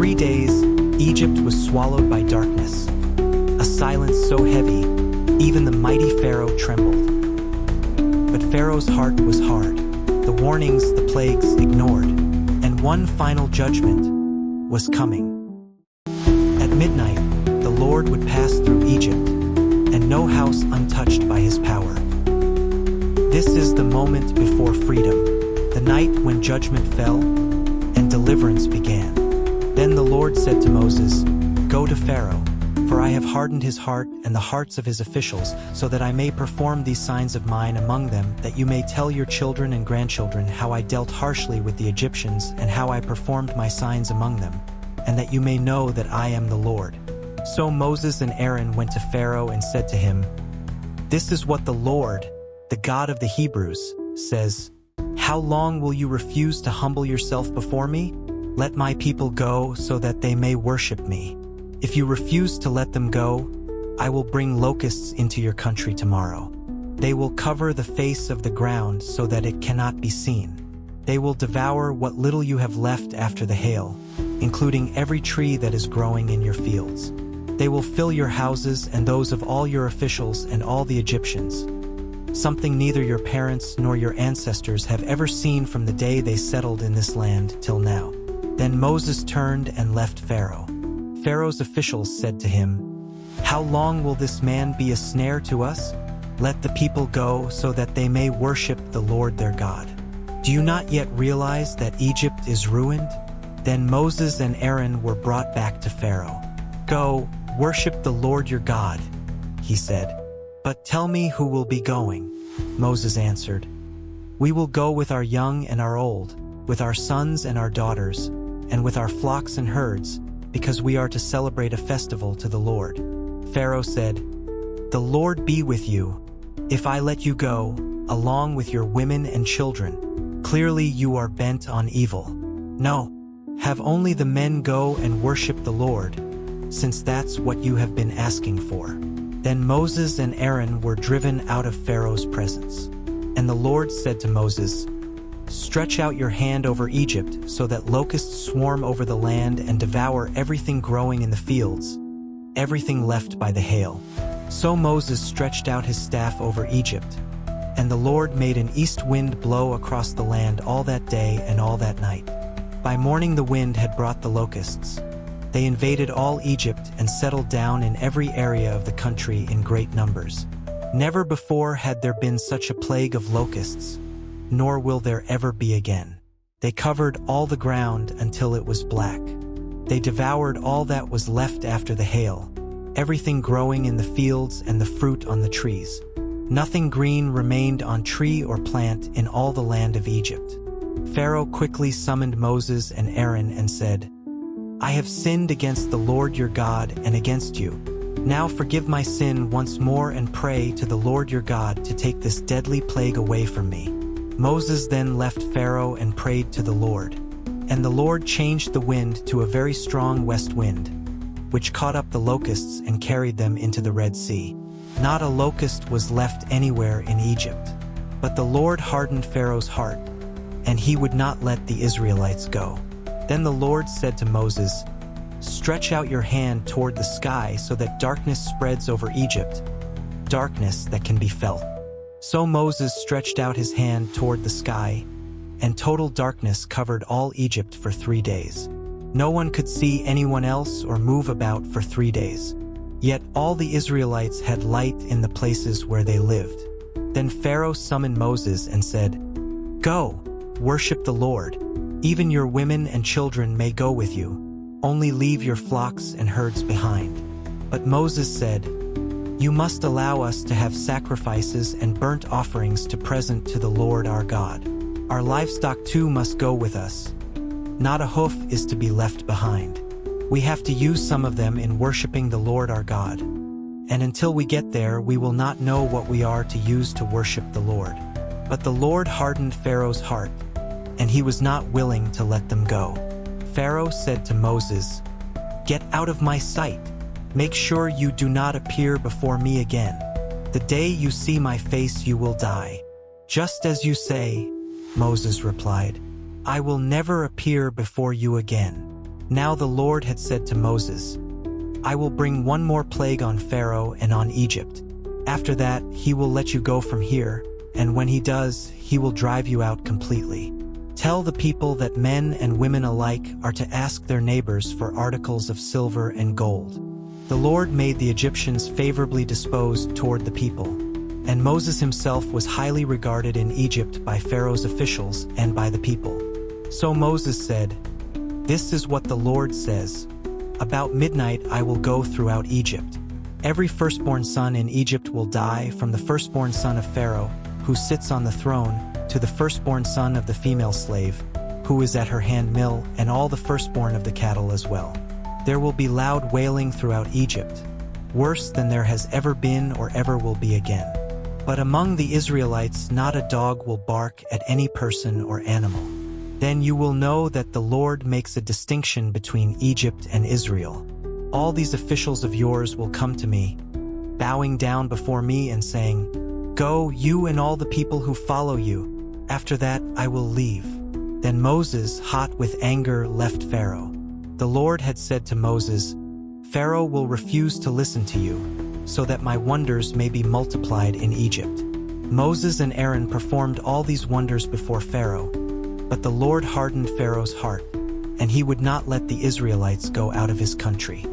3 days, Egypt was swallowed by darkness, a silence so heavy, even the mighty Pharaoh trembled. But Pharaoh's heart was hard. The warnings, the plagues ignored, and one final judgment was coming. At midnight, the Lord would pass through Egypt, and no house untouched by his power. This is the moment before freedom, the night when judgment fell and deliverance began. Then the Lord said to Moses, "Go to Pharaoh, for I have hardened his heart and the hearts of his officials, so that I may perform these signs of mine among them, that you may tell your children and grandchildren how I dealt harshly with the Egyptians and how I performed my signs among them, and that you may know that I am the Lord." So Moses and Aaron went to Pharaoh and said to him, "This is what the Lord, the God of the Hebrews, says, 'How long will you refuse to humble yourself before me? Let my people go so that they may worship me. If you refuse to let them go, I will bring locusts into your country tomorrow. They will cover the face of the ground so that it cannot be seen. They will devour what little you have left after the hail, including every tree that is growing in your fields. They will fill your houses and those of all your officials and all the Egyptians, something neither your parents nor your ancestors have ever seen from the day they settled in this land till now." Then Moses turned and left Pharaoh. Pharaoh's officials said to him, "How long will this man be a snare to us? Let the people go so that they may worship the Lord their God. Do you not yet realize that Egypt is ruined?" Then Moses and Aaron were brought back to Pharaoh. "Go, worship the Lord your God," he said. "But tell me who will be going." Moses answered, "We will go with our young and our old, with our sons and our daughters, and with our flocks and herds, because we are to celebrate a festival to the Lord." Pharaoh said, "The Lord be with you. If I let you go, along with your women and children, clearly you are bent on evil. No, have only the men go and worship the Lord, since that's what you have been asking for." Then Moses and Aaron were driven out of Pharaoh's presence. And the Lord said to Moses, "Stretch out your hand over Egypt so that locusts swarm over the land and devour everything growing in the fields, everything left by the hail." So Moses stretched out his staff over Egypt, and the Lord made an east wind blow across the land all that day and all that night. By morning the wind had brought the locusts. They invaded all Egypt and settled down in every area of the country in great numbers. Never before had there been such a plague of locusts, nor will there ever be again. They covered all the ground until it was black. They devoured all that was left after the hail, everything growing in the fields and the fruit on the trees. Nothing green remained on tree or plant in all the land of Egypt. Pharaoh quickly summoned Moses and Aaron and said, "I have sinned against the Lord your God and against you. Now forgive my sin once more and pray to the Lord your God to take this deadly plague away from me." Moses then left Pharaoh and prayed to the Lord. And the Lord changed the wind to a very strong west wind, which caught up the locusts and carried them into the Red Sea. Not a locust was left anywhere in Egypt. But the Lord hardened Pharaoh's heart, and he would not let the Israelites go. Then the Lord said to Moses, "Stretch out your hand toward the sky so that darkness spreads over Egypt, darkness that can be felt." So Moses stretched out his hand toward the sky, and total darkness covered all Egypt for 3 days. No one could see anyone else or move about for 3 days. Yet all the Israelites had light in the places where they lived. Then Pharaoh summoned Moses and said, "Go, worship the Lord. Even your women and children may go with you. Only leave your flocks and herds behind." But Moses said, "You must allow us to have sacrifices and burnt offerings to present to the Lord our God. Our livestock too must go with us. Not a hoof is to be left behind. We have to use some of them in worshiping the Lord our God. And until we get there, we will not know what we are to use to worship the Lord." But the Lord hardened Pharaoh's heart, and he was not willing to let them go. Pharaoh said to Moses, "Get out of my sight. Make sure you do not appear before me again. The day you see my face you will die." "Just as you say," Moses replied, "I will never appear before you again." Now the Lord had said to Moses, I will bring one more plague on Pharaoh and on Egypt. After that, he will let you go from here, and when he does, he will drive you out completely. Tell the people that men and women alike are to ask their neighbors for articles of silver and gold. The Lord made the Egyptians favorably disposed toward the people, and Moses himself was highly regarded in Egypt by Pharaoh's officials and by the people. So Moses said, This is what the Lord says. About midnight I will go throughout Egypt. Every firstborn son in Egypt will die, from the firstborn son of Pharaoh, who sits on the throne, to the firstborn son of the female slave, who is at her hand mill, and all the firstborn of the cattle as well. There will be loud wailing throughout Egypt, worse than there has ever been or ever will be again. But among the Israelites not a dog will bark at any person or animal. Then you will know that the Lord makes a distinction between Egypt and Israel. All these officials of yours will come to me, bowing down before me and saying, Go, you and all the people who follow you. After that I will leave. Then Moses, hot with anger, left Pharaoh. The Lord had said to Moses, Pharaoh will refuse to listen to you, so that my wonders may be multiplied in Egypt. Moses and Aaron performed all these wonders before Pharaoh, but the Lord hardened Pharaoh's heart, and he would not let the Israelites go out of his country.